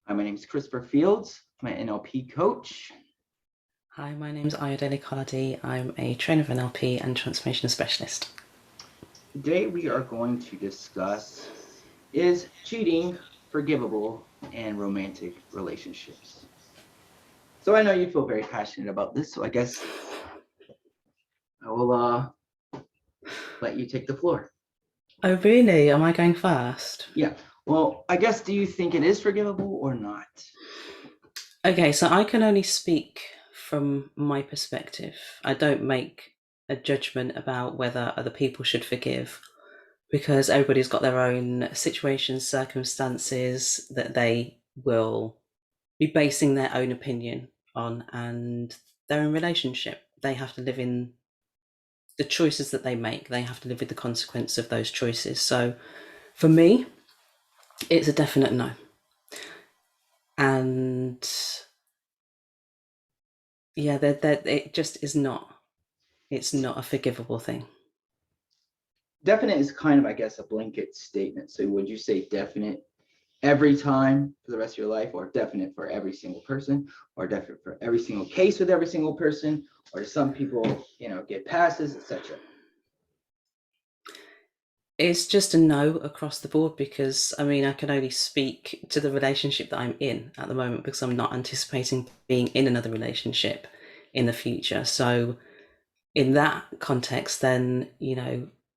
Hi, my name is Christopher Fields. I'm an NLP coach. Hi, my name's Ayó. I'm a trainer of NLP and transformation specialist. Today we are going to discuss, is cheating forgivable in romantic relationships? So I know you feel very passionate about this, so I guess I will let you take the floor. Oh, really? Am I going first? Yeah, well, I guess, do you think it is forgivable or not? Okay, so I can only speak from my perspective. I don't make a judgment about whether other people should forgive because everybody's got their own situations, circumstances that they will be basing their own opinion on, and they're in relationship. They have to live in the choices that they make, they have to live with the consequence of those choices. So for me, it's a definite no. And yeah, that it just is not. It's not a forgivable thing. Definite is kind of, I guess, a blanket statement. So would you say definite every time for the rest of your life, or definite for every single person, or definite for every single case with every single person, or some people, get passes, etc.? It's just a no across the board because I mean I can only speak to the relationship that I'm in at the moment because I'm not anticipating being in another relationship in the future. So in that context, then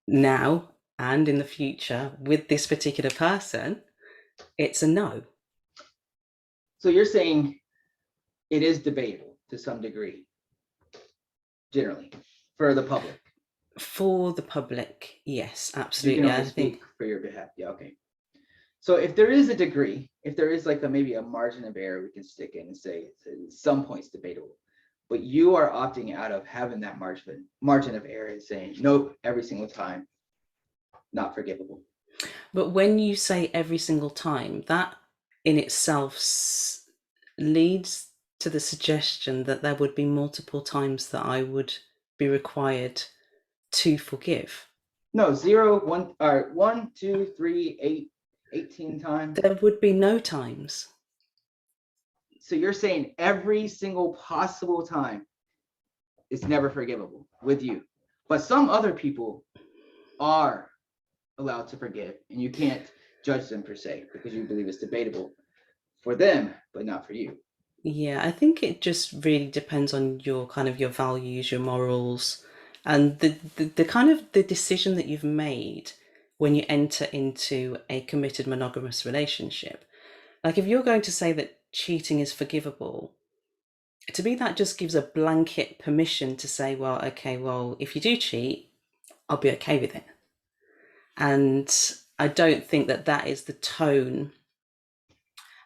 now and in the future with this particular person, it's a no. So you're saying it is debatable to some degree, generally, for the public. For the public, yes, You can absolutely. only I think speak for your behalf. Yeah, okay. So if there is a degree, if there is like maybe a margin of error, we can stick in and say it's at some points debatable. But you are opting out of having that margin of error and saying nope every single time, not forgivable. but when you say every single time, that in itself leads to the suggestion that there would be multiple times that I would be required to forgive. No, 0, 1, all right, 1, 2, 3, 8, 18 times. There would be no times. So you're saying every single possible time is never forgivable with you. But some other people are allowed to forgive, and you can't judge them per se because you believe it's debatable for them, but not for you. Yeah, I think it just really depends on your kind of your values, your morals, and the kind of the decision that you've made when you enter into a committed monogamous relationship. Like if you're going to say that cheating is forgivable, to me that just gives a blanket permission to say, well, okay, well, if you do cheat, I'll be okay with it. And I don't think that that is the tone.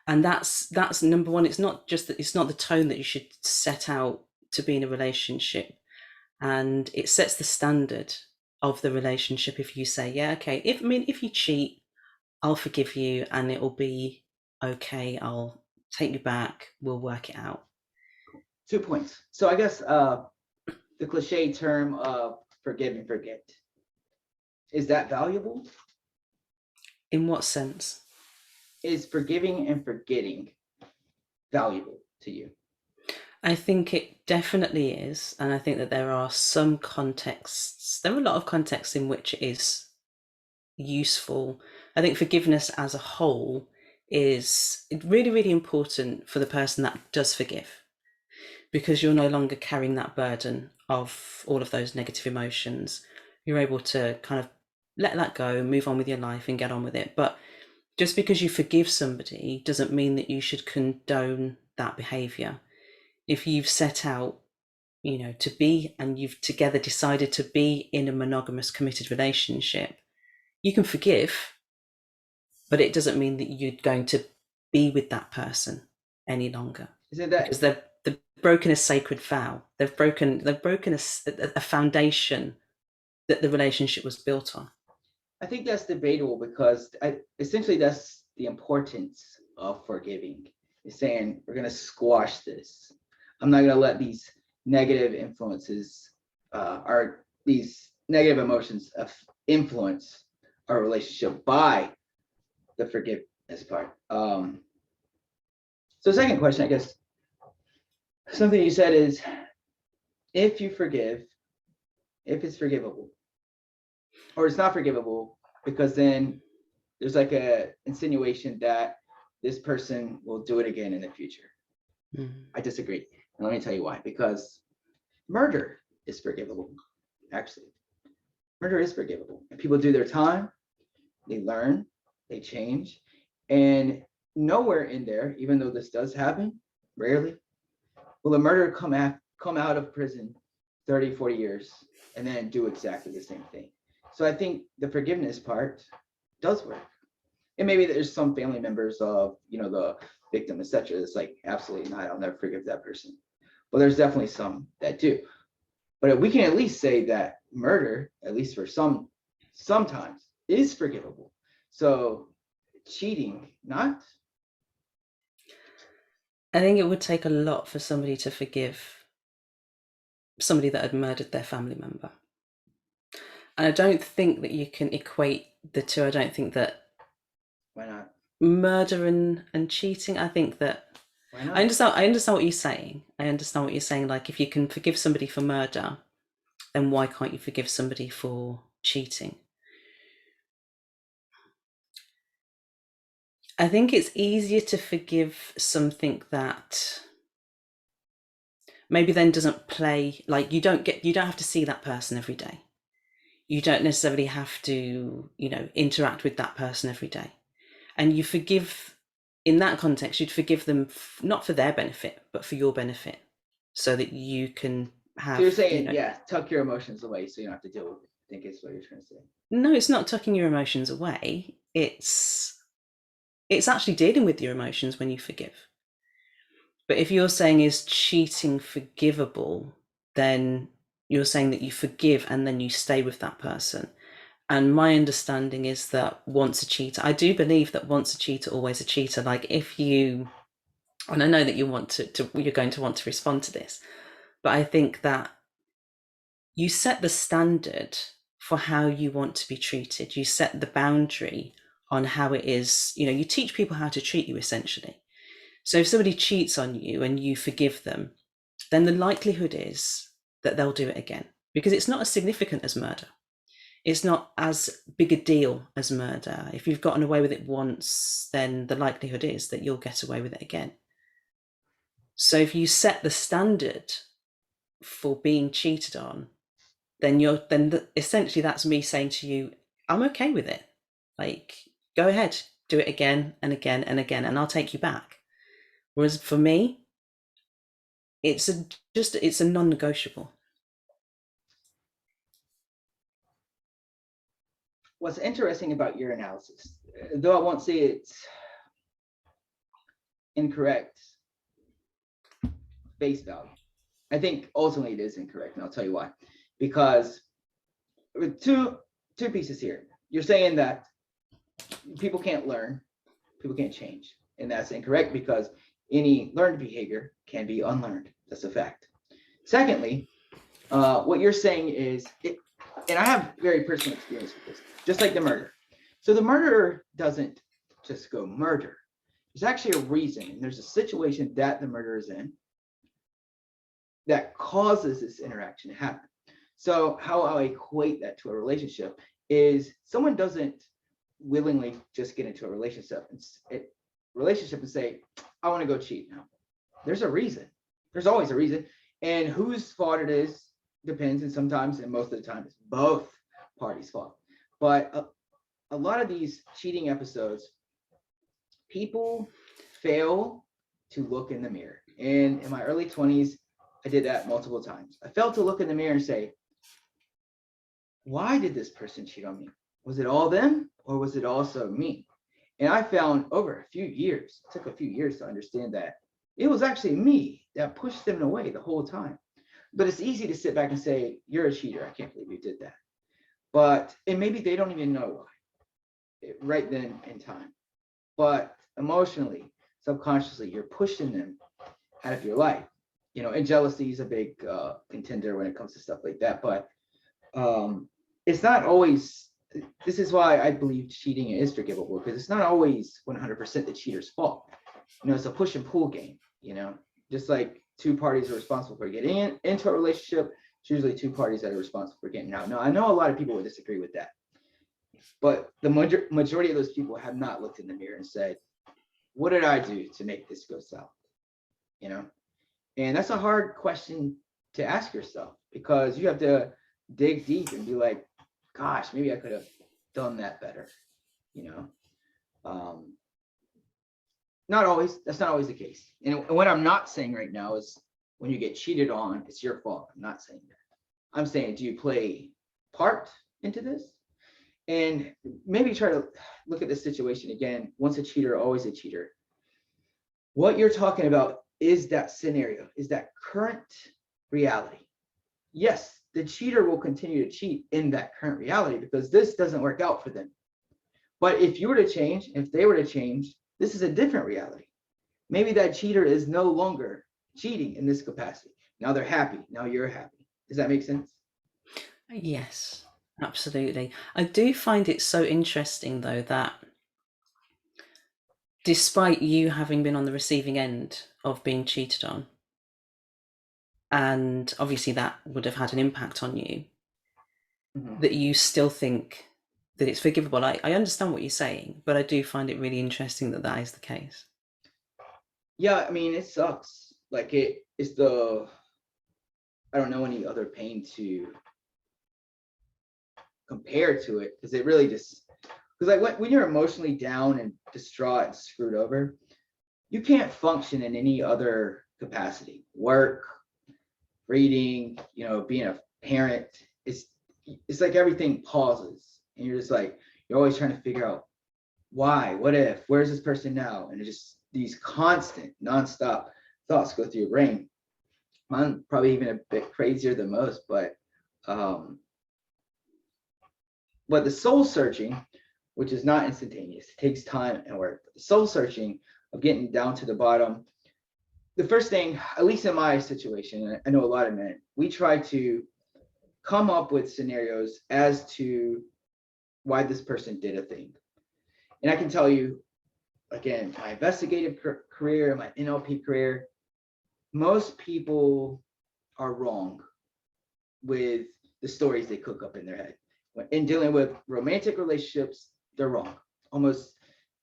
And that's number one. It's not just that, it's not the tone that you should set out to be in a relationship, and it sets the standard of the relationship if you say, yeah, okay, if you cheat, I'll forgive you and it will be okay, I'll take you back, we'll work it out. 2 points. So I guess the cliche term of forgive and forget, is that valuable? In what sense? Is forgiving and forgetting valuable to you? I think it definitely is, and I think that there are some contexts, there are a lot of contexts in which it is useful. I think forgiveness as a whole is really, really important for the person that does forgive because you're no longer carrying that burden of all of those negative emotions. You're able to kind of let that go, move on with your life and get on with it. But just because you forgive somebody doesn't mean that you should condone that behavior. If you've set out, to be, and you've together decided to be in a monogamous committed relationship, you can forgive, but it doesn't mean that you're going to be with that person any longer Isn't because that, they've broken a sacred vow. They've broken a foundation that the relationship was built on. I think that's debatable because essentially that's the importance of forgiving. Is saying we're going to squash this. I'm not going to let these negative influences, or these negative emotions influence our relationship by the forgiveness part. So second question, I guess, something you said is, if you forgive, if it's forgivable, or it's not forgivable, because then there's like a insinuation that this person will do it again in the future. I disagree. And let me tell you why. Because murder is forgivable, actually. Murder is forgivable. And people do their time, they learn, they change. And nowhere in there, even though this does happen, rarely, will a murderer come out of prison 30, 40 years and then do exactly the same thing. So I think the forgiveness part does work. And maybe there's some family members of, the victim, etc. It's like, absolutely not, I'll never forgive that person. But there's definitely some that do. But we can at least say that murder, at least for sometimes, is forgivable. So cheating, not. I think it would take a lot for somebody to forgive somebody that had murdered their family member. And I don't think that you can equate the two. I don't think that. Why not? Murder and cheating. I think that. Why not? I understand what you're saying. I understand what you're saying. Like, if you can forgive somebody for murder, then why can't you forgive somebody for cheating? I think it's easier to forgive something that maybe then doesn't play, like you don't have to see that person every day. You don't necessarily have to, interact with that person every day. And you forgive, in that context, you'd forgive them not for their benefit, but for your benefit, so that you can have. So you're saying, tuck your emotions away so you don't have to deal with it. I think it's what you're trying to say. No, it's not tucking your emotions away. It's actually dealing with your emotions when you forgive. But if you're saying, is cheating forgivable, then you're saying that you forgive and then you stay with that person. And my understanding is that once a cheater, I do believe that once a cheater, always a cheater. Like, if you, and I know that you want you're going to want to respond to this, but I think that you set the standard for how you want to be treated. You set the boundary on how it is, you teach people how to treat you, essentially. So if somebody cheats on you and you forgive them, then the likelihood is that they'll do it again, because it's not as significant as murder. It's not as big a deal as murder. If you've gotten away with it once, then the likelihood is that you'll get away with it again. So if you set the standard for being cheated on, then essentially that's me saying to you, I'm okay with it. Like, go ahead, do it again and again and again, and I'll take you back. Whereas for me, it's a non-negotiable. What's interesting about your analysis, though I won't say it's incorrect face value, I think ultimately it is incorrect, and I'll tell you why. Because with two pieces here, you're saying that people can't learn, people can't change, and that's incorrect, because any learned behavior can be unlearned. That's a fact. Secondly, what you're saying is, and I have very personal experience with this, just like the murder. So the murderer doesn't just go murder. There's actually a reason, and there's a situation that the murderer is in that causes this interaction to happen. So how I equate that to a relationship is, someone doesn't willingly just get into a relationship and say, I want to go cheat now. There's a reason. There's always a reason. And whose fault it is depends, and sometimes, and most of the time, it's both parties' fault. But a lot of these cheating episodes, people fail to look in the mirror. And in my early 20s, I did that multiple times. I failed to look in the mirror and say, why did this person cheat on me? Was it all them, or was it also me? And I found over a few years, it took a few years to understand that it was actually me that pushed them away the whole time. But it's easy to sit back and say, you're a cheater, I can't believe you did that. And maybe they don't even know why, right then in time. But emotionally, subconsciously, you're pushing them out of your life. And jealousy is a big contender when it comes to stuff like that. But it's not always, this is why I believe cheating is forgivable, because it's not always 100% the cheater's fault. it's a push and pull game, just like two parties are responsible for getting into a relationship. It's usually two parties that are responsible for getting out. Now, I know a lot of people would disagree with that, but the majority of those people have not looked in the mirror and said, what did I do to make this go south? And that's a hard question to ask yourself, because you have to dig deep and be like, gosh, maybe I could have done that better. Not always. That's not always the case. And what I'm not saying right now is when you get cheated on, it's your fault. I'm not saying that. I'm saying, do you play part into this? And maybe try to look at this situation again. Once a cheater, always a cheater. What you're talking about is that scenario, is that current reality. Yes, the cheater will continue to cheat in that current reality because this doesn't work out for them. But if you were to change, if they were to change, this is a different reality. Maybe that cheater is no longer cheating in this capacity. Now they're happy. Now you're happy. Does that make sense? Yes, absolutely. I do find it so interesting, though, that despite you having been on the receiving end of being cheated on, and obviously that would have had an impact on you, that you still think that it's forgivable. I understand what you're saying, but I do find it really interesting that that is the case. Yeah, I mean, it sucks. Like I don't know any other pain to compare to it, because it really just, because like when you're emotionally down and distraught and screwed over, you can't function in any other capacity. Work, reading, being a parent, it's like everything pauses, and you're just like, you're always trying to figure out why, what if, where's this person now? And it's just these constant, nonstop thoughts go through your brain. I'm probably even a bit crazier than most, but the soul searching, which is not instantaneous, it takes time and work. The soul searching of getting down to the bottom, the first thing, at least in my situation, and I know a lot of men, we try to come up with scenarios as to why this person did a thing. And I can tell you, again, my investigative career, my NLP career, most people are wrong with the stories they cook up in their head. In dealing with romantic relationships, they're wrong almost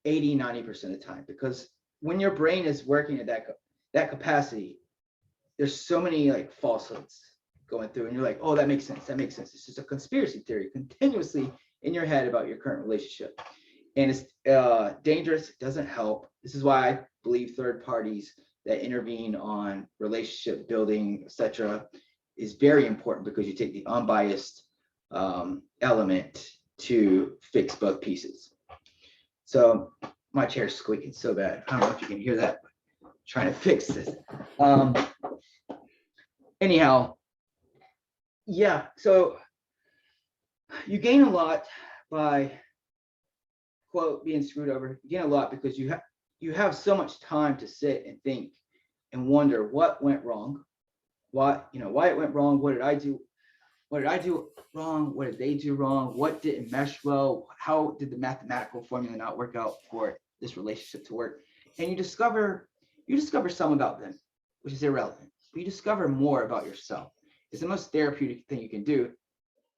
80-90% of the time, because when your brain is working at that capacity, there's so many like falsehoods going through, and you're like, oh, that makes sense. It's just a conspiracy theory continuously in your head about your current relationship. And it's dangerous. It doesn't help. This is why I believe third parties that intervene on relationship building, etc., is very important, because you take the unbiased element to fix both pieces. So my chair's squeaking so bad. I don't know if you can hear that, but I'm trying to fix this. Anyhow, yeah, so you gain a lot by, quote, being screwed over. You gain a lot because you have so much time to sit and think and wonder what went wrong, why it went wrong, what did I do wrong, what did they do wrong, what didn't mesh well, how did the mathematical formula not work out for this relationship to work. And you discover some about them, which is irrelevant, but you discover more about yourself. It's the most therapeutic thing you can do.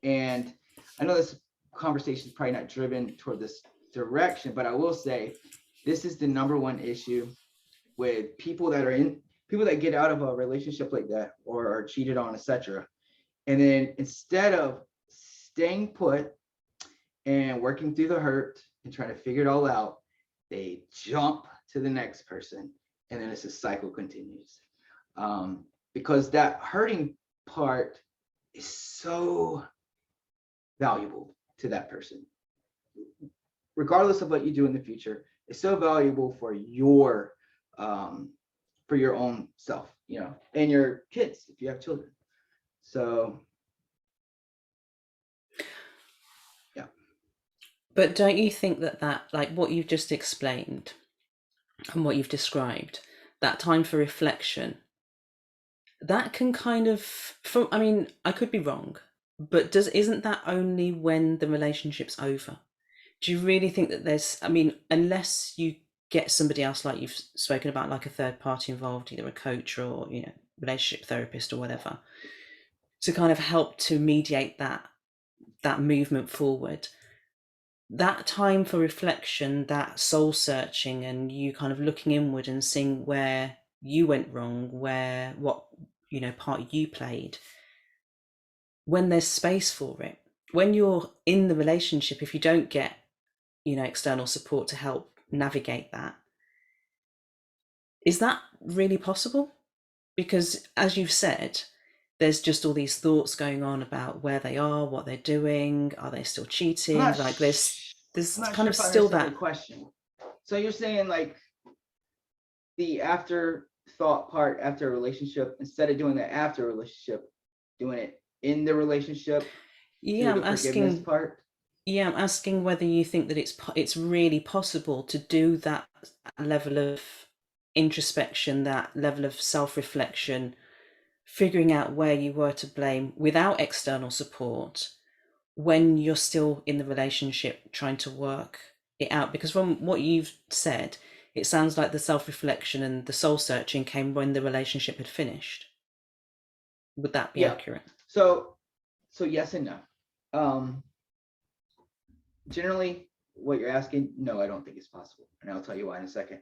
And I know this conversation is probably not driven toward this direction, but I will say this is the number one issue with people that get out of a relationship like that or are cheated on, etc. And then instead of staying put and working through the hurt and trying to figure it all out, they jump to the next person, and then it's a cycle continues. Because that hurting part is so valuable to that person. Regardless of what you do in the future, it's so valuable for your own self, and your kids if you have children. So, yeah. But don't you think that like what you've just explained and what you've described, that time for reflection, that can kind of, I could be wrong, but isn't that only when the relationship's over? Do you really think that unless you get somebody else, like you've spoken about, like a third party involved, either a coach or, relationship therapist or whatever, to kind of help to mediate that movement forward. That time for reflection, that soul searching, and you kind of looking inward and seeing where you went wrong, what part you played, when there's space for it. When you're in the relationship, if you don't get external support to help navigate that, is that really possible? Because as you've said, there's just all these thoughts going on about where they are, what they're doing, are they still cheating? Like there's I'm not kind sure of if I still understand that your question. So you're saying like the afterthought part after a relationship, instead of doing that after a relationship, doing it in the relationship yeah through i'm the forgiveness asking part? yeah I'm asking whether you think that it's really possible to do that level of introspection, that level of self-reflection, figuring out where you were to blame without external support, when you're still in the relationship trying to work it out. Because from what you've said, it sounds like the self-reflection and the soul searching came when the relationship had finished. Would that be Yeah. accurate? So yes and no. Generally, what you're asking, no, I don't think it's possible, and I'll tell you why in a second.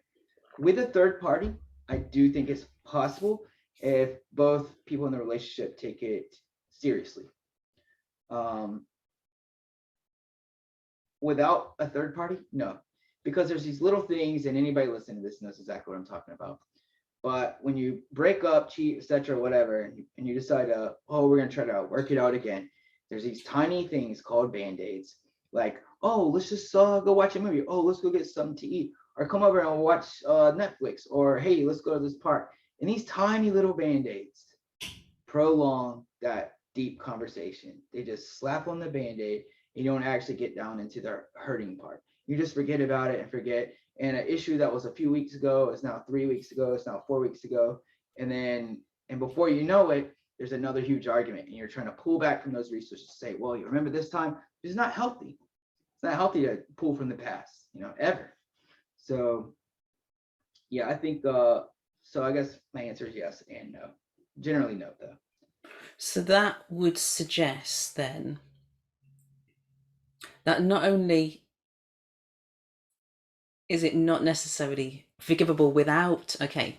With a third party, I do think it's possible if both people in the relationship take it seriously. Without a third party, no, because there's these little things, and anybody listening to this knows exactly what I'm talking about. But when you break up, cheat, etc., whatever, and you decide, we're gonna try to work it out again, there's these tiny things called band-aids, like, oh, let's just go watch a movie. Oh, let's go get something to eat, or come over and watch Netflix, or hey, let's go to this park. And these tiny little band-aids prolong that deep conversation. They just slap on the band-aid. You don't actually get down into the hurting part. You just forget about it and forget. And an issue that was a few weeks ago is now 3 weeks ago. It's now 4 weeks ago. And before you know it, there's another huge argument. And you're trying to pull back from those resources to say, well, you remember this time? It's not healthy. It's not healthy to pull from the past, ever. So, yeah, I think, so I guess my answer is yes and no. Generally no, though. So that would suggest then that not only is it not necessarily forgivable without, okay,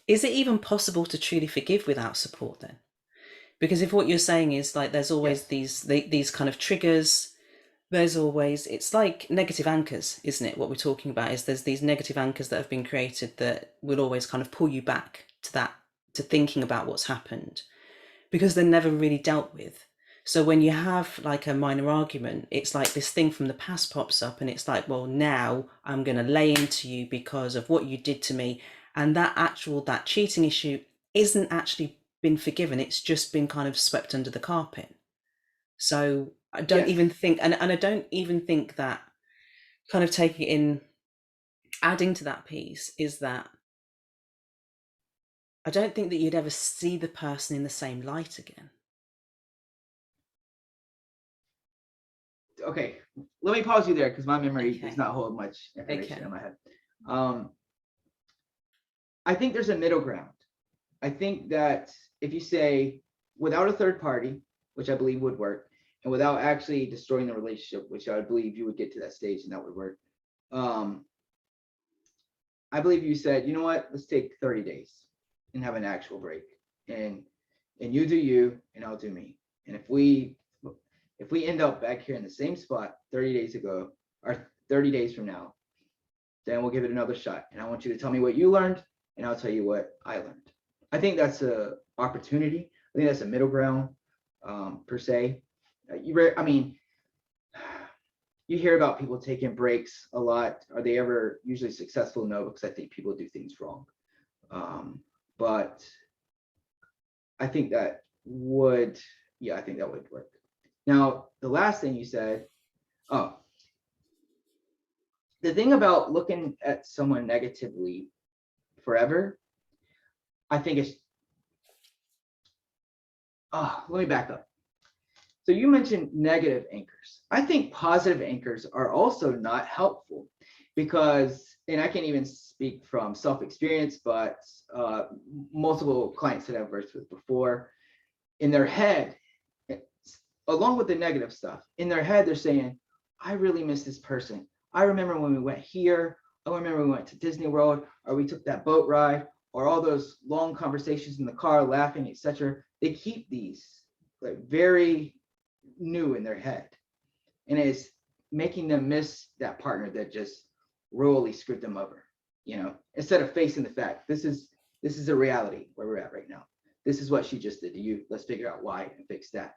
is it even possible to truly forgive without support then? Because if what you're saying is like there's always Yes. these kind of triggers, there's always, it's like negative anchors, isn't it? What we're talking about is there's these negative anchors that have been created that will always kind of pull you back to thinking about what's happened, because they're never really dealt with. So when you have like a minor argument, it's like this thing from the past pops up, and it's like, well, now I'm going to lay into you because of what you did to me. And that cheating issue isn't actually been forgiven. It's just been kind of swept under the carpet. So I don't even think, and I don't even think that kind of taking it in, adding to that piece is that I don't think that you'd ever see the person in the same light again. Okay, let me pause you there because my memory Okay. does not hold much information Okay. in my head. I think there's a middle ground. I think that if you say without a third party, which I believe would work, and without actually destroying the relationship, which I believe you would get to that stage and that would work. I believe you said, you know what, let's take 30 days and have an actual break. And you do you, and I'll do me. And if we end up back here in the same spot 30 days ago, or 30 days from now, then we'll give it another shot. And I want you to tell me what you learned, and I'll tell you what I learned. I think that's a opportunity. I think that's a middle ground, per se. You hear about people taking breaks a lot. Are they ever usually successful? No, because I think people do things wrong. But I think that would work. Now, the last thing you said, the thing about looking at someone negatively forever, I think it's, let me back up. So you mentioned negative anchors. I think positive anchors are also not helpful, because and I can't even speak from self-experience, but multiple clients that I've worked with before, in their head, along with the negative stuff, in their head, they're saying, I really miss this person. I remember when we went here. I remember we went to Disney World, or we took that boat ride, or all those long conversations in the car, laughing, etc. They keep these like very new in their head, and it's making them miss that partner that just royally screwed them over. Instead of facing the fact, this is a reality where we're at right now. This is what she just did to you. Let's figure out why and fix that.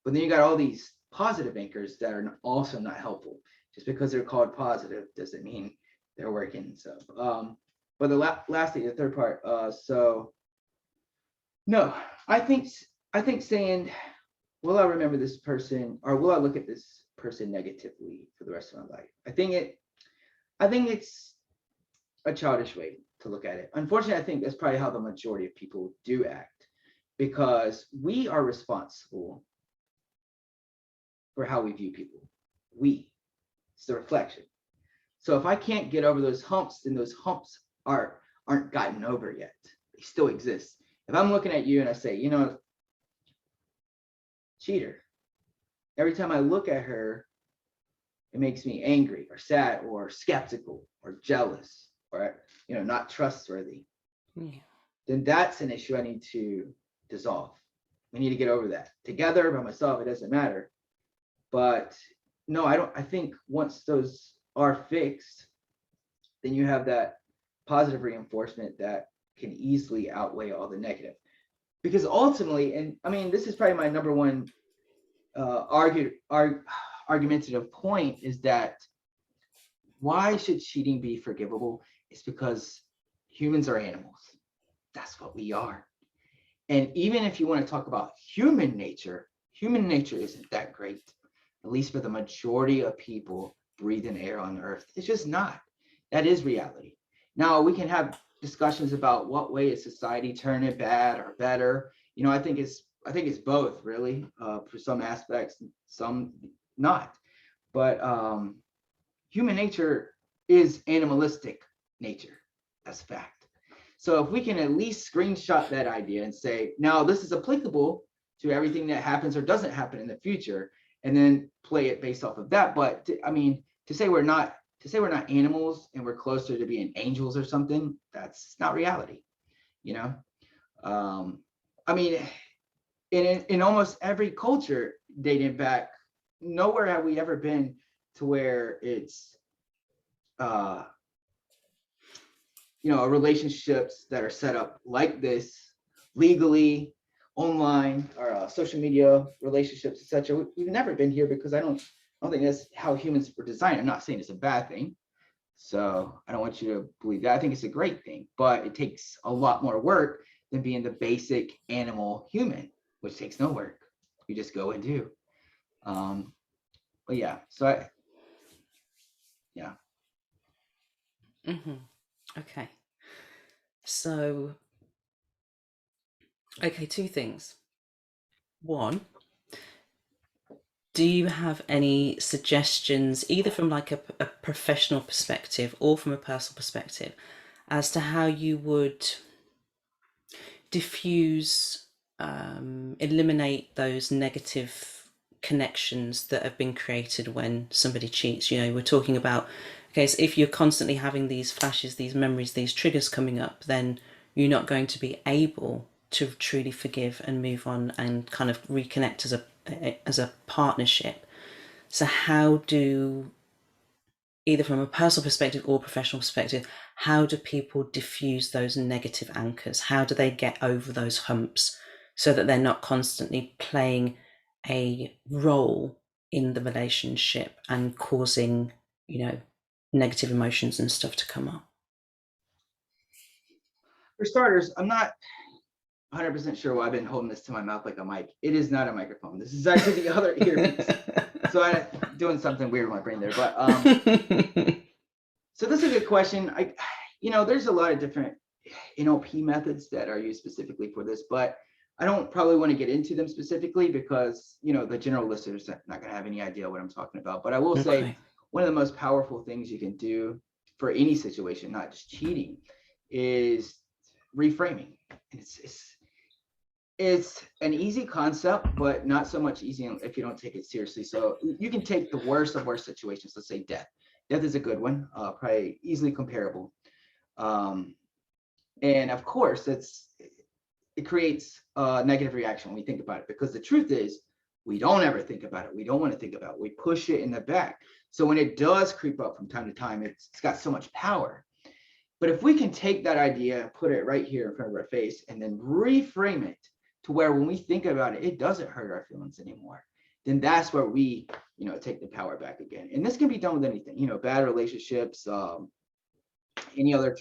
But then you got all these positive anchors that are also not helpful. Just because they're called positive doesn't mean they're working. So, but lastly, the third part. So, no, I think saying, will I remember this person, or will I look at this person negatively for the rest of my life? I think it's a childish way to look at it. Unfortunately, I think that's probably how the majority of people do act, because we are responsible for how we view people. It's the reflection. So if I can't get over those humps, then those humps aren't gotten over yet. They still exist. If I'm looking at you and I say, cheater, every time I look at her, it makes me angry or sad or skeptical or jealous or not trustworthy. Yeah. Then that's an issue I need to dissolve. We need to get over that together. By myself, it doesn't matter. But no, I think once those are fixed, then you have that positive reinforcement that can easily outweigh all the negative. Because ultimately, and I mean, this is probably my number one argumentative point, is that why should cheating be forgivable? It's because humans are animals. That's what we are. And even if you want to talk about human nature isn't that great, at least for the majority of people breathing air on earth. It's just not. That is reality. Now, we can have discussions about what way is society turning it bad or better. I think it's both, really, for some aspects, some not. But human nature is animalistic nature. That's a fact. So if we can at least screenshot that idea and say, now this is applicable to everything that happens or doesn't happen in the future, and then play it based off of that. But to say we're not animals and we're closer to being angels or something, that's not reality. I mean, in almost every culture dating back, nowhere have we ever been to where it's relationships that are set up like this legally, online, or social media relationships, etc. We've never been here, because I don't think that's how humans were designed. I'm not saying it's a bad thing, so I don't want you to believe that. I think it's a great thing, but it takes a lot more work than being the basic animal human, which takes no work. You just go and do. But yeah, so yeah. Mm-hmm. Okay. So, okay, two things. One, do you have any suggestions, either from like a professional perspective or from a personal perspective, as to how you would diffuse, eliminate those negative connections that have been created when somebody cheats? We're talking about, okay, so if you're constantly having these flashes, these memories, these triggers coming up, then you're not going to be able to truly forgive and move on and kind of reconnect as a partnership. So how do, either from a personal perspective or professional perspective, how do people diffuse those negative anchors? How do they get over those humps so that they're not constantly playing a role in the relationship and causing, negative emotions and stuff to come up? For starters, I'm not 100% sure why I've been holding this to my mouth like a mic. It is not a microphone. This is actually the other earpiece. So I'm doing something weird with my brain there. But so this is a good question. There's a lot of different NLP methods that are used specifically for this, but I don't probably want to get into them specifically because the general listeners are not going to have any idea what I'm talking about. But I will say one of the most powerful things you can do for any situation, not just cheating, is reframing. It's an easy concept, but not so much easy if you don't take it seriously. So you can take the worst of worst situations. Let's say death. Death is a good one, probably easily comparable. And of course, it creates a negative reaction when we think about it, because the truth is we don't ever think about it. We don't want to think about it. We push it in the back. So when it does creep up from time to time, it's got so much power. But if we can take that idea and put it right here in front of our face and then reframe it to where when we think about it, it doesn't hurt our feelings anymore, then that's where we, take the power back again. And this can be done with anything, bad relationships, any other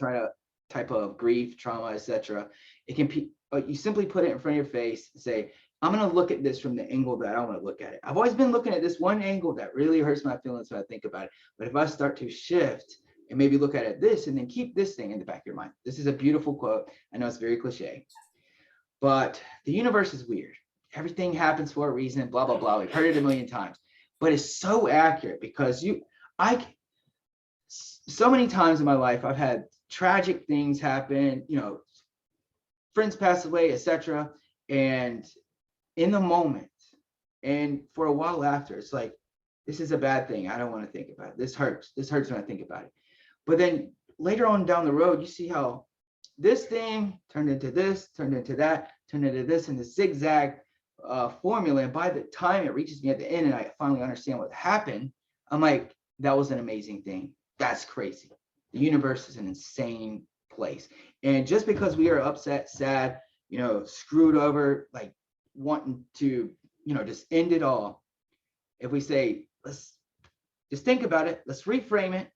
type of grief, trauma, etc. It can be, you simply put it in front of your face and say, I'm going to look at this from the angle that I want to look at it. I've always been looking at this one angle that really hurts my feelings when I think about it. But if I start to shift and maybe look at it this and then keep this thing in the back of your mind. This is a beautiful quote. I know it's very cliche, but the universe is weird. Everything happens for a reason, blah, blah, blah. We've heard it a million times, but it's so accurate because so many times in my life, I've had tragic things happen, friends pass away, etc. And in the moment and for a while after, it's like, this is a bad thing. I don't want to think about it. This hurts. This hurts when I think about it. But then later on down the road, you see how this thing turned into this, turned into that, turned into this, and the zigzag formula. And by the time it reaches me at the end and I finally understand what happened, I'm like, that was an amazing thing. That's crazy. The universe is an insane place. And just because we are upset, sad, screwed over, like wanting to, just end it all, if we say, let's just think about it, let's reframe it,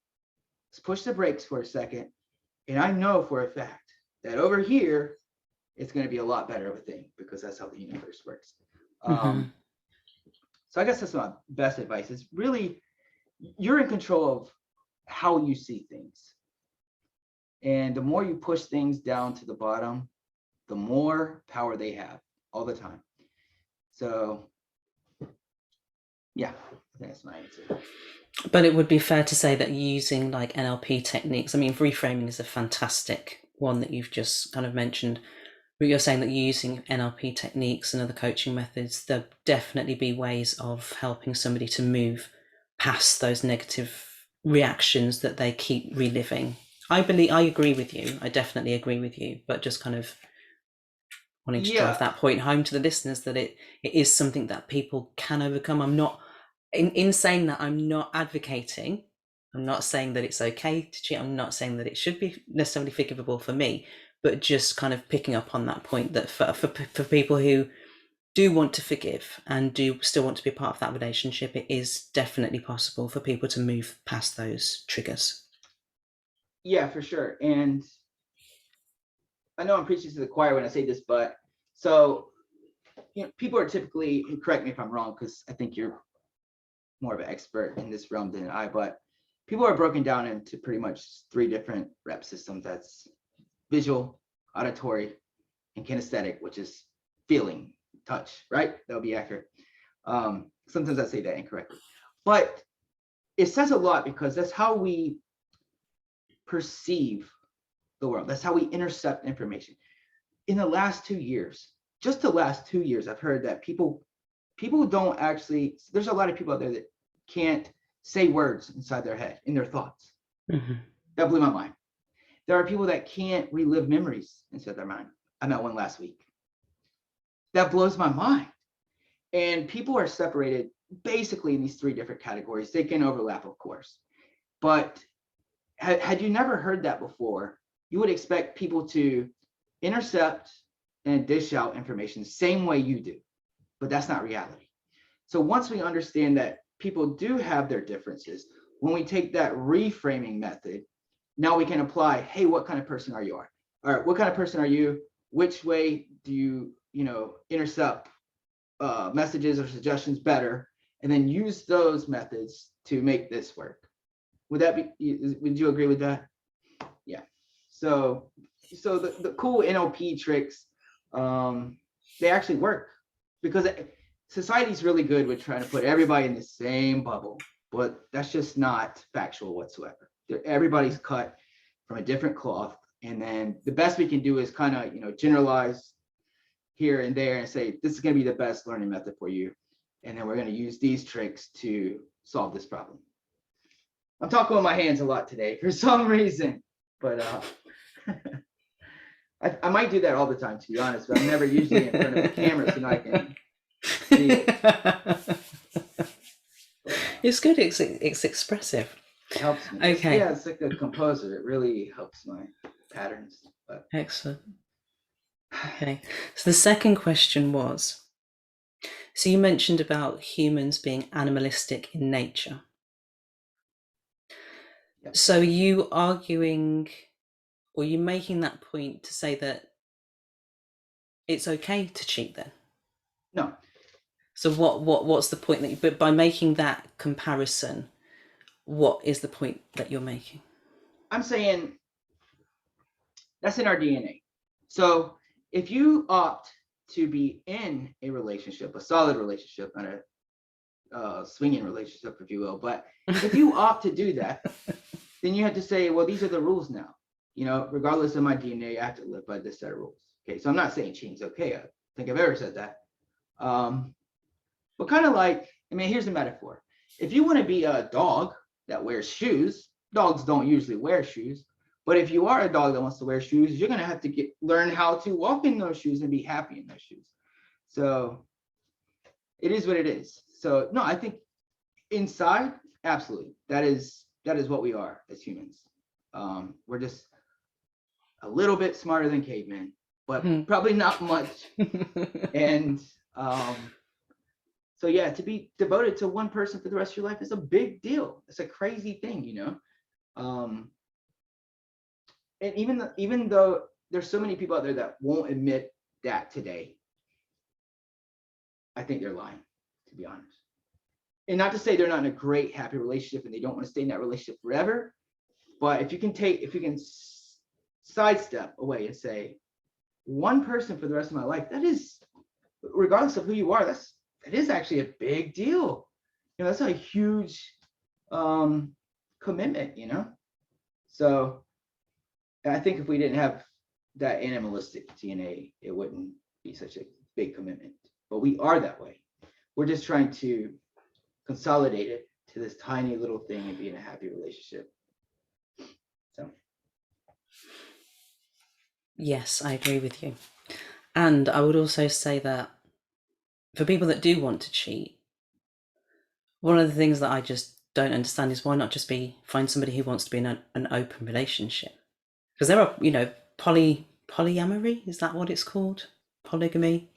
let's push the brakes for a second. And I know for a fact that over here, it's going to be a lot better of a thing because that's how the universe works. So I guess that's my best advice. Is really, you're in control of how you see things. And the more you push things down to the bottom, the more power they have all the time. So yeah, I think that's my answer. But it would be fair to say that using like NLP techniques, I mean, reframing is a fantastic one that you've just kind of mentioned. But you're saying that using NLP techniques and other coaching methods, there'll definitely be ways of helping somebody to move past those negative reactions that they keep reliving. I agree with you. I definitely agree with you, but just kind of wanting to drive that point home to the listeners that it is something that people can overcome. I'm not, in saying that, I'm not advocating, I'm not saying that it's okay to cheat. I'm not saying that it should be necessarily forgivable for me, but just kind of picking up on that point that for people who do want to forgive and do still want to be a part of that relationship, it is definitely possible for people to move past those triggers. Yeah, for sure. And I know I'm preaching to the choir when I say this, but so, people are typically, and correct me if I'm wrong, because I think you're more of an expert in this realm than I, but people are broken down into pretty much 3 different rep systems. That's visual, auditory, and kinesthetic, which is feeling, touch, right? That would be accurate. Sometimes I say that incorrectly, but it says a lot because that's how we perceive the world. That's how we intercept information. In the last 2 years, just the last 2 years, I've heard that people don't actually, there's a lot of people out there that can't say words inside their head, in their thoughts. That blew my mind. There are people that can't relive memories inside their mind. I met one last week. That blows my mind. And people are separated basically in these 3 different categories. They can overlap, of course. But had you never heard that before, you would expect people to intercept and dish out information the same way you do. But that's not reality. So once we understand that people do have their differences, when we take that reframing method, now we can apply, hey, what kind of person are you? All right, what kind of person are you? Which way do you, intercept messages or suggestions better? And then use those methods to make this work. Would you agree with that? Yeah. So the cool NLP tricks, they actually work because society's really good with trying to put everybody in the same bubble, but that's just not factual whatsoever. everybody's cut from a different cloth. And then the best we can do is kind of, generalize here and there and say, this is going to be the best learning method for you. And then we're going to use these tricks to solve this problem. I'm talking with my hands a lot today for some reason, but I might do that all the time, to be honest, but I'm never usually in front of the camera, so I can see it. It's good. It's expressive. It helps me. Okay. Yeah, it's like a composer. It really helps my patterns. But. Excellent. Okay. So the second question was, so you mentioned about humans being animalistic in nature. Yep. So are you arguing, or are you making that point to say that it's okay to cheat then? No. So what's the point that but by making that comparison, what is the point that you're making? I'm saying that's in our DNA. So if you opt to be in a relationship, a solid relationship, not a swinging relationship, if you will, but if you opt to do that, then you have to say, well, these are the rules now. Regardless of my DNA, I have to live by this set of rules. Okay, so I'm not saying cheating's okay. I don't think I've ever said that. But kind of like, here's a metaphor. If you want to be a dog that wears shoes, dogs don't usually wear shoes. But if you are a dog that wants to wear shoes, you're going to have to learn how to walk in those shoes and be happy in those shoes. So it is what it is. So no, I think inside, absolutely. That is what we are as humans. We're just a little bit smarter than cavemen, but probably not much. And so yeah, to be devoted to one person for the rest of your life is a big deal. It's a crazy thing, and even though there's so many people out there that won't admit that today, I think they're lying, to be honest. And not to say they're not in a great, happy relationship and they don't want to stay in that relationship forever, but if you can sidestep away and say, one person for the rest of my life, that is, regardless of who you are, that is actually a big deal. That's a huge commitment, So I think if we didn't have that animalistic DNA, it wouldn't be such a big commitment. But we are that way. We're just trying to consolidate it to this tiny little thing and be in a happy relationship. So. Yes, I agree with you. And I would also say that for people that do want to cheat, one of the things that I just don't understand is why not just find somebody who wants to be in an open relationship? Because there are, polyamory, is that what it's called? Polygamy?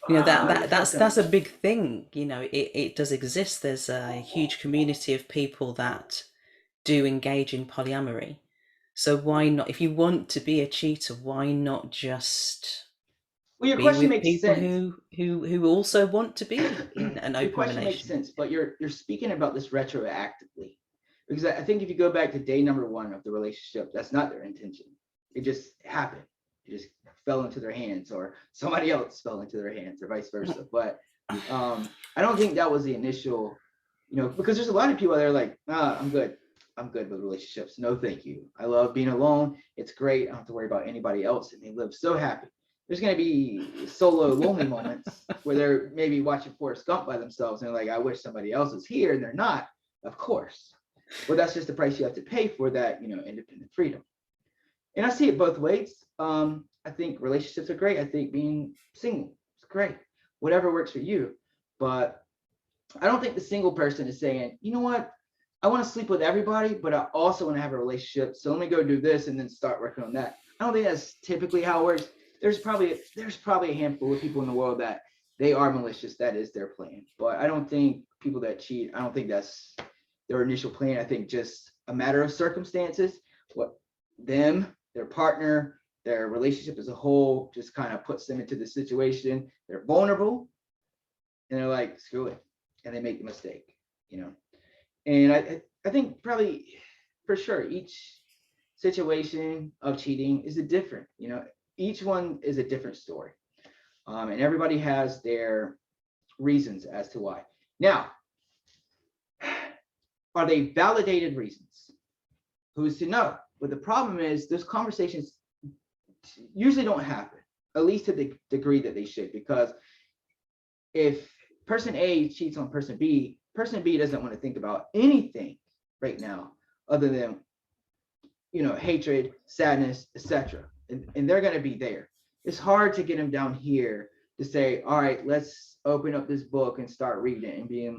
That's a big thing. It does exist. There's a huge community of people that do engage in polyamory. So why not, if you want to be a cheater, why not just your question makes people sense. who also want to be in an open your question makes sense, but you're speaking about this retroactively, because I think if you go back to day number 1 of the relationship, that's not their intention. It just happened. It just fell into their hands, or somebody else fell into their hands, or vice versa. But I don't think that was the initial, because there's a lot of people that are like, I'm good with relationships. No, thank you. I love being alone. It's great. I don't have to worry about anybody else. And they live so happy. There's going to be solo lonely moments where they're maybe watching Forrest Gump by themselves and they're like, I wish somebody else was here, and they're not, of course. Well, that's just the price you have to pay for that, independent freedom. And I see it both ways. I think relationships are great. I think being single is great. Whatever works for you. But I don't think the single person is saying, you know what? I want to sleep with everybody, but I also want to have a relationship. So let me go do this and then start working on that. I don't think that's typically how it works. There's probably a handful of people in the world that they are malicious. That is their plan. But I don't think people that cheat, I don't think that's their initial plan. I think just a matter of circumstances, their partner, their relationship as a whole just kind of puts them into the situation. They're vulnerable and they're like, screw it. And they make the mistake, And I think probably for sure each situation of cheating is different, each one is a different story. And everybody has their reasons as to why. Now, are they validated reasons? who's to know? But the problem is those conversations usually don't happen, at least to the degree that they should, because if person A cheats on person B doesn't want to think about anything right now other than, hatred, sadness, etc. And they're going to be there. It's hard to get them down here to say, all right, let's open up this book and start reading it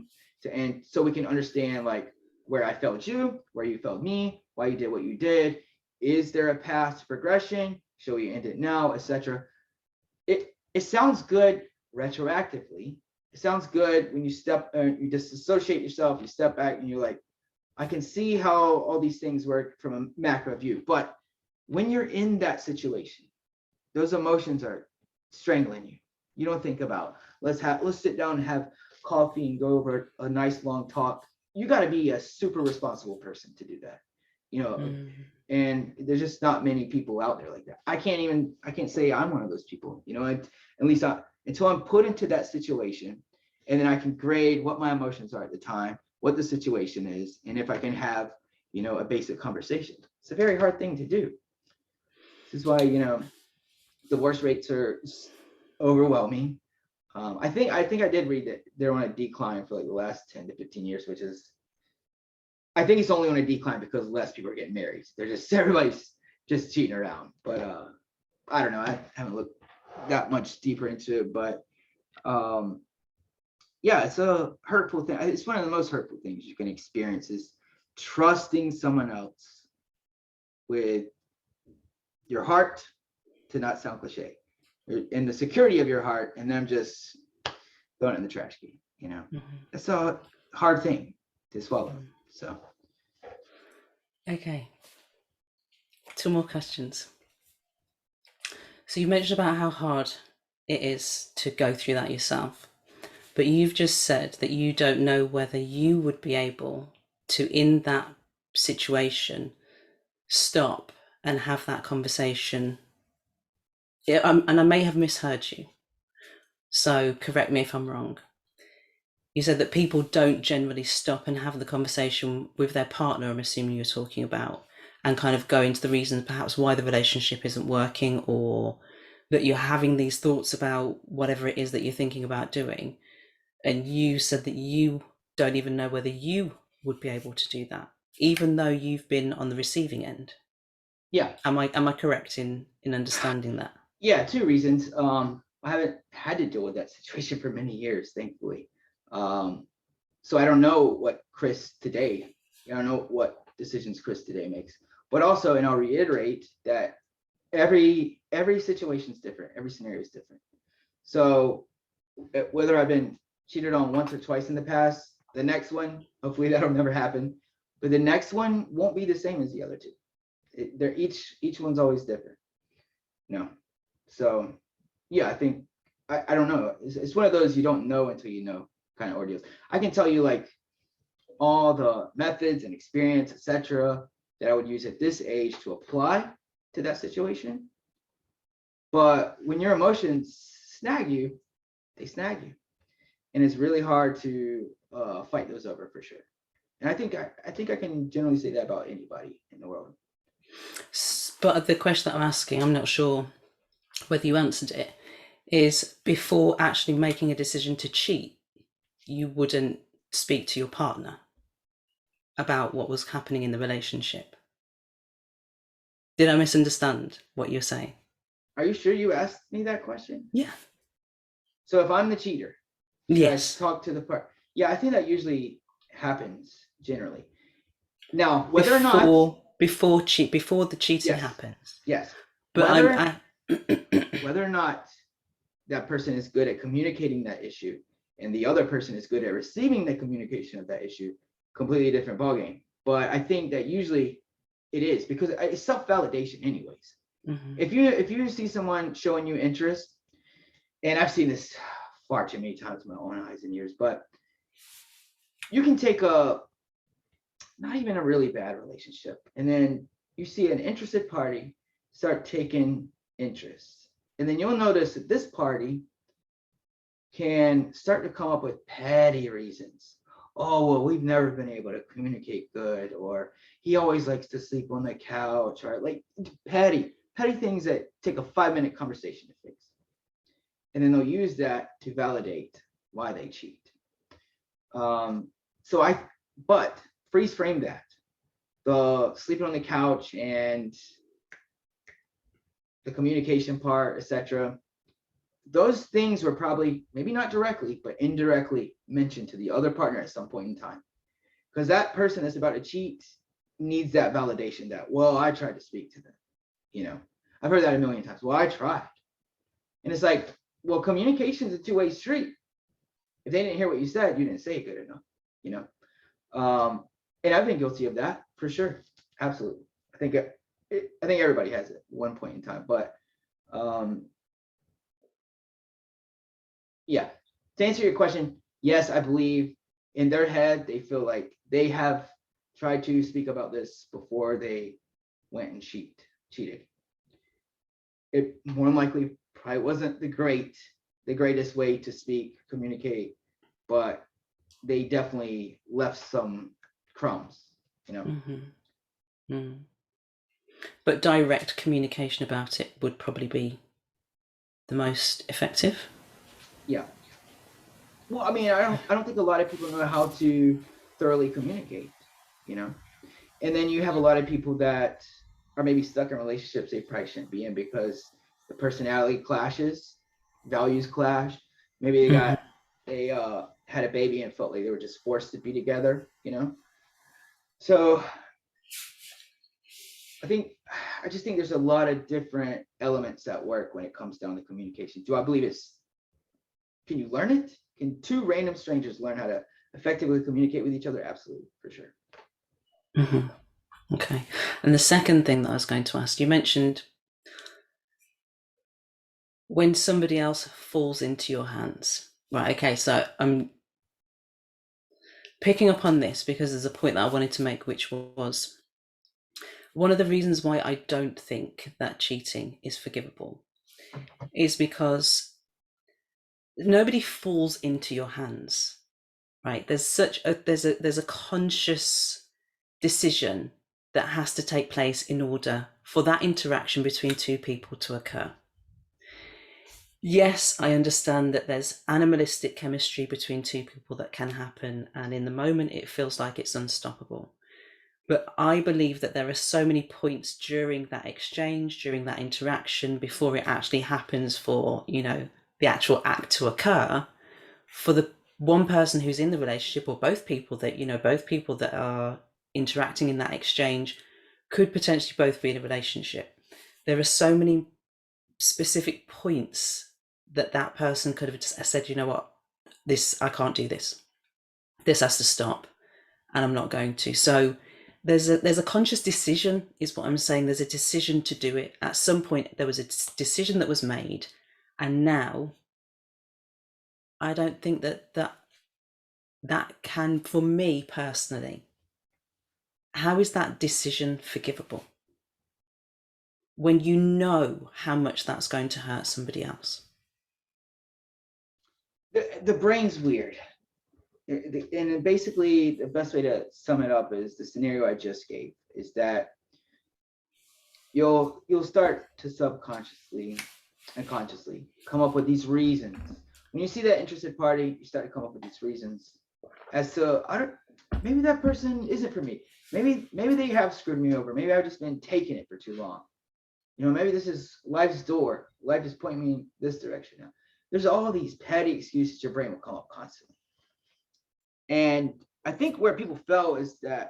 and so we can understand like where I felt you, where you felt me, why you did what you did. Is there a path to progression? Shall we end it now, etc.? It sounds good retroactively. It sounds good when you disassociate yourself, you step back and you're like, I can see how all these things work from a macro view. But when you're in that situation, those emotions are strangling you. You don't think about, let's sit down and have coffee and go over a nice long talk. You got to be a super responsible person to do that, and there's just not many people out there like that. I can't say I'm one of those people, at least until I'm put into that situation, and then I can grade what my emotions are at the time, what the situation is, and if I can have, a basic conversation. It's a very hard thing to do. This is why, divorce rates are overwhelming. I think I did read that they're on a decline for like the last 10 to 15 years, which is, I think it's only on a decline because less people are getting married. Everybody's just cheating around. But I don't know. I haven't looked that much deeper into it, but yeah, it's a hurtful thing. It's one of the most hurtful things you can experience is trusting someone else with your heart, to not sound cliche, in the security of your heart, and them just throwing it in the trash can. It's a hard thing to swallow. So okay, 2 more questions. So you mentioned about how hard it is to go through that yourself, but you've just said that you don't know whether you would be able to, in that situation, stop and have that conversation. And I may have misheard you, so correct me if I'm wrong. You said that people don't generally stop and have the conversation with their partner, I'm assuming you're talking about, and kind of go into the reasons perhaps why the relationship isn't working, or that you're having these thoughts about whatever it is that you're thinking about doing. And you said that you don't even know whether you would be able to do that, even though you've been on the receiving end. Yeah. Am I correct in understanding that? Yeah, 2 reasons. I haven't had to deal with that situation for many years, thankfully. So I don't know what Chris today, I don't know what decisions Chris today makes. But also, and I'll reiterate that every situation is different, every scenario is different. So whether I've been cheated on once or twice in the past, the next one, hopefully that'll never happen, but the next one won't be the same as the other 2. They're each one's always different. So yeah, I think I don't know. It's one of those you don't know until you know kind of ordeals. I can tell you like all the methods and experience, etc., that I would use at this age to apply to that situation. But when your emotions snag you, they snag you, and it's really hard to fight those over for sure. And I think I can generally say that about anybody in the world. But the question that I'm asking, I'm not sure whether you answered it, is before actually making a decision to cheat, you wouldn't speak to your partner about what was happening in the relationship. Did I misunderstand what you're saying? Are you sure you asked me that question? Yeah. So if I'm the cheater, yes, talk to the part. Yeah, I think that usually happens generally. Now, whether or not before the cheating happens. Yes. But whether or not that person is good at communicating that issue and the other person is good at receiving the communication of that issue, completely different ballgame. But I think that usually it is, because it's self-validation anyways. Mm-hmm. If you see someone showing you interest, and I've seen this far too many times with my own eyes and ears, but you can take not even a really bad relationship, and then you see an interested party start taking interest, and then you'll notice that this party can start to come up with petty reasons. oh, well, we've never been able to communicate good, or he always likes to sleep on the couch, or like petty things that take a 5-minute conversation to fix. And then they'll use that to validate why they cheat. But freeze frame that. The sleeping on the couch and the communication part, etc. Those things were probably, maybe not directly, but indirectly mentioned to the other partner at some point in time. Because that person that's about to cheat needs that validation that, well, I tried to speak to them. I've heard that a million times. Well, I tried. And it's like, well, communication is a two-way street. If they didn't hear what you said, you didn't say it good enough, and I've been guilty of that for sure. Absolutely. I think everybody has it at one point in time, but yeah, to answer your question, yes, I believe in their head, they feel like they have tried to speak about this before they went and cheated. It more than likely probably wasn't the greatest way to communicate, but they definitely left some crumbs, Mm-hmm. Mm. But direct communication about it would probably be the most effective. Yeah. Well, I mean, I don't think a lot of people know how to thoroughly communicate, and then you have a lot of people that are maybe stuck in relationships they probably shouldn't be in because the personality clashes, values clash. Maybe they had a baby and felt like they were just forced to be together, So I just think there's a lot of different elements at work when it comes down to communication. Do I believe can you learn it? Can two random strangers learn how to effectively communicate with each other? Absolutely, for sure. Mm-hmm. Okay. And the second thing that I was going to ask, you mentioned when somebody else falls into your hands. Right, okay, so I'm picking up on this because there's a point that I wanted to make, which was one of the reasons why I don't think that cheating is forgivable is because nobody falls into your hands, right? There's a conscious decision that has to take place in order for that interaction between two people to occur. Yes, I understand that there's animalistic chemistry between two people that can happen, and in the moment it feels like it's unstoppable. But I believe that there are so many points during that exchange, during that interaction, before it actually happens for, the actual act to occur, for the one person who's in the relationship, or both people that are interacting in that exchange could potentially both be in a relationship. There are so many specific points that person could have just said, you know what, I can't do this. This has to stop, and I'm not going to. So there's a conscious decision, is what I'm saying. There's a decision to do it. At some point, there was a decision that was made, and now I don't think that can, for me personally, how is that decision forgivable when you know how much that's going to hurt somebody else? The brain's weird. And basically, the best way to sum it up is the scenario I just gave, is that you'll start to subconsciously and consciously come up with these reasons. When you see that interested party, you start to come up with these reasons as to, maybe that person isn't for me. Maybe they have screwed me over. Maybe I've just been taking it for too long. Maybe this is life's door. Life is pointing me in this direction now. There's all these petty excuses your brain will come up constantly. And I think where people fail is that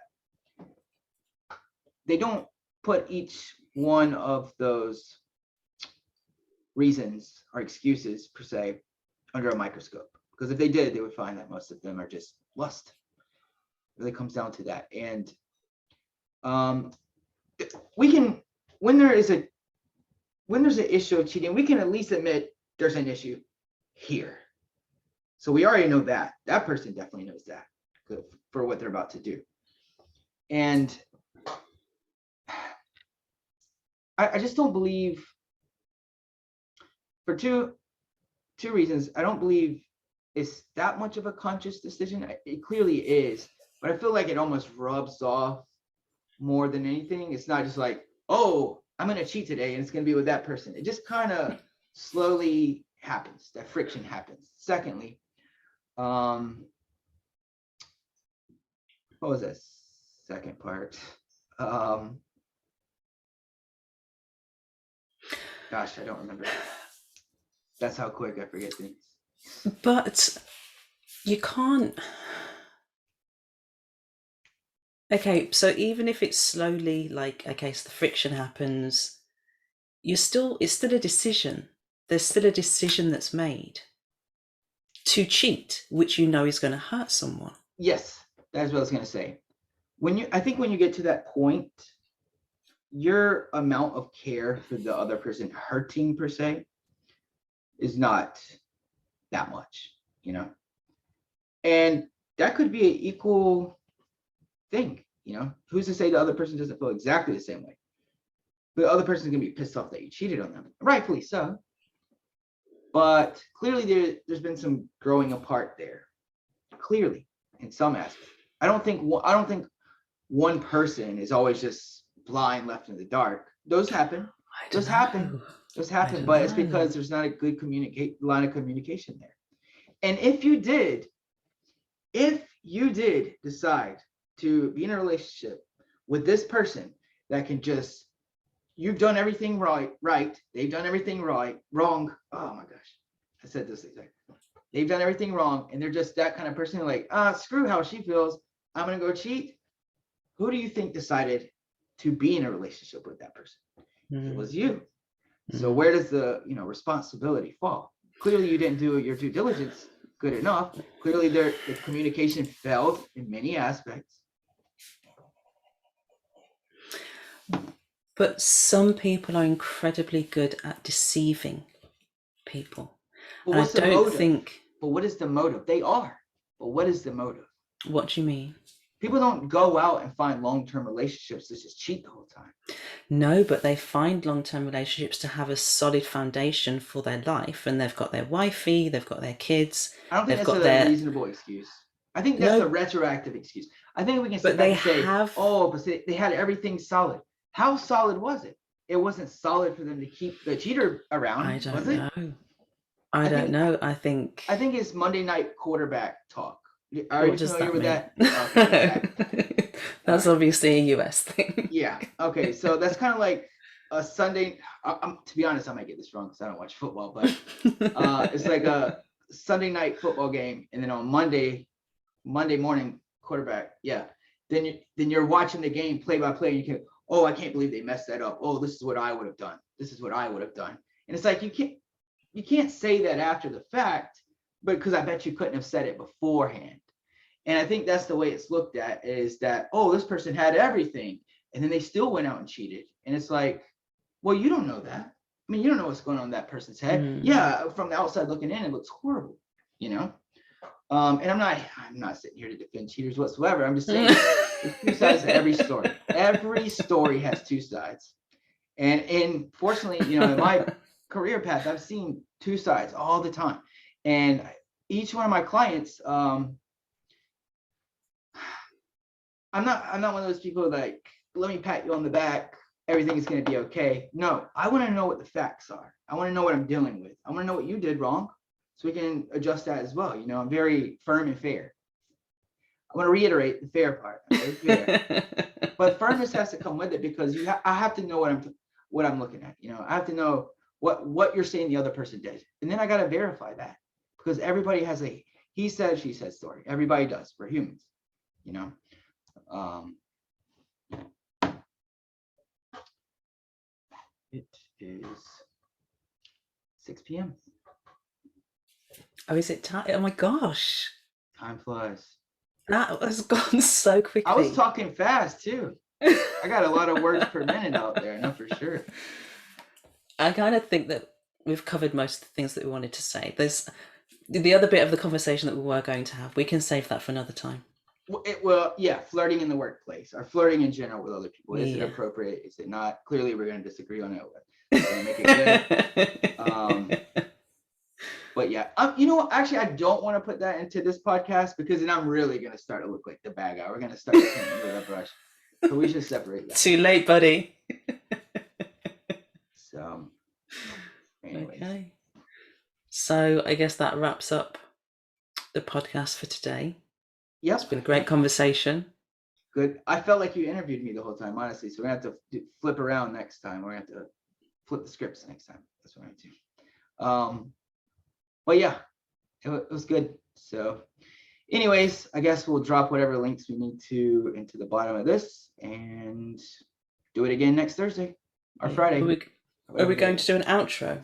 they don't put each one of those reasons or excuses per se under a microscope. Because if they did, they would find that most of them are just lust. It really comes down to that. And we can, when there's an issue of cheating, we can at least admit there's an issue here. So we already know that. That person definitely knows that for what they're about to do. And I just don't believe, for two reasons, I don't believe it's that much of a conscious decision. It clearly is, but I feel like it almost rubs off more than anything. It's not just like, oh, I'm gonna cheat today and it's gonna be with that person. It just kind of slowly happens. That friction happens. Secondly, what was that second part? Gosh, I don't remember. That's how quick I forget things. But you can't. Okay, so even if it's slowly, like, okay, so the friction happens, it's still a decision. There's still a decision that's made to cheat, which you know is going to hurt someone. Yes, that's what I was gonna say. I think when you get to that point, your amount of care for the other person hurting per se is not that much, you know? And that could be an equal thing, you know? Who's to say the other person doesn't feel exactly the same way? But the other person's gonna be pissed off that you cheated on them, rightfully so. But clearly there's been some growing apart there. Clearly, in some aspects. I don't think one person is always just blind, left in the dark. Those happen. Those happen. But it's because there's not a good line of communication there. And if you did decide to be in a relationship with this person that can just, you've done everything right, they've done everything wrong. Oh my gosh, I said this exactly. They've done everything wrong, and they're just that kind of person, like, screw how she feels, I'm gonna go cheat. Who do you think decided to be in a relationship with that person? It was you. So where does the responsibility fall? Clearly you didn't do your due diligence good enough. Clearly the communication failed in many aspects. But some people are incredibly good at deceiving people. But what's the motive? But what is the motive? They are. But what is the motive? What do you mean? People don't go out and find long-term relationships to just cheat the whole time. No, but they find long-term relationships to have a solid foundation for their life, and they've got their wifey, they've got their kids. I don't think that's a reasonable excuse. I think that's a retroactive excuse. I think we can sit back and say, but they had everything solid. How solid was it? It wasn't solid for them to keep the cheater around. I don't know. I don't know. I think it's Monday night quarterback talk. Are you familiar with that? Okay, that's obviously a US thing. Yeah. Okay. So that's kind of like a Sunday. To be honest, I might get this wrong because I don't watch football, but it's like a Sunday night football game, and then on Monday morning quarterback. Yeah. Then you're watching the game play by play, and you can, oh, I can't believe they messed that up. Oh, this is what I would have done. This is what I would have done. And it's like you can't say that after the fact, but because I bet you couldn't have said it beforehand. And I think that's the way it's looked at, is that, oh, this person had everything, and then they still went out and cheated. And it's like, well, you don't know that. I mean, you don't know what's going on in that person's head. Yeah, from the outside looking in, it looks horrible, you know? And I'm not sitting here to defend cheaters whatsoever. I'm just saying there's two sides to every story. Every story has two sides. And fortunately, in my career path, I've seen two sides all the time. And each one of my clients, I'm not one of those people like, let me pat you on the back, everything is going to be okay. No, I want to know what the facts are. I want to know what I'm dealing with. I want to know what you did wrong, so we can adjust that as well. I'm very firm and fair. I want to reiterate the fair part. I'm very fair. But firmness has to come with it, because I have to know what I'm looking at. I have to know what you're saying the other person did, and then I got to verify that, because everybody has a he said, she said story. Everybody does. We're humans. It is 6 p.m. Oh, is it time? Oh my gosh. Time flies. That has gone so quickly. I was talking fast too. I got a lot of words per minute out there, I know for sure. I kind of think that we've covered most of the things that we wanted to say. There's the other bit of the conversation that we were going to have. We can save that for another time. Well, yeah, flirting in the workplace, or flirting in general with other people. Is it appropriate? Is it not? Clearly, we're going to disagree on it. We're going to make it good. But yeah, you know, actually, I don't want to put that into this podcast because then I'm really gonna start to look like the bad guy. We're gonna start painting with a brush, so we should separate that. Too late, buddy. So, anyways, Okay. So I guess that wraps up the podcast for today. yep, It's been a great conversation. good. I felt like you interviewed me the whole time, honestly. So we're gonna have to flip around next time. We're gonna have to flip the scripts next time. That's what I'm gonna do. But yeah, it was good. So, anyways, I guess we'll drop whatever links we need to into the bottom of this and do it again next Thursday or Friday. Are we going to do an outro?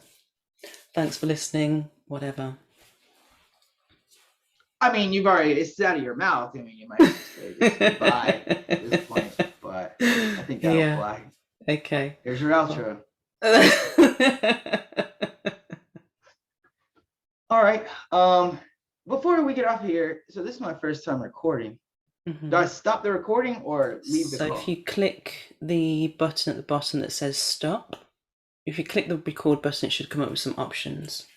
Thanks for listening. Whatever. I mean, it's out of your mouth. I mean, you might say bye at this point, but I think that'll fly. Okay. Here's your outro. All right. Before we get off here, so this is my first time recording. Mm-hmm. Do I stop the recording or leave the call? So if you click the button at the bottom that says stop, if you click the record button, it should come up with some options.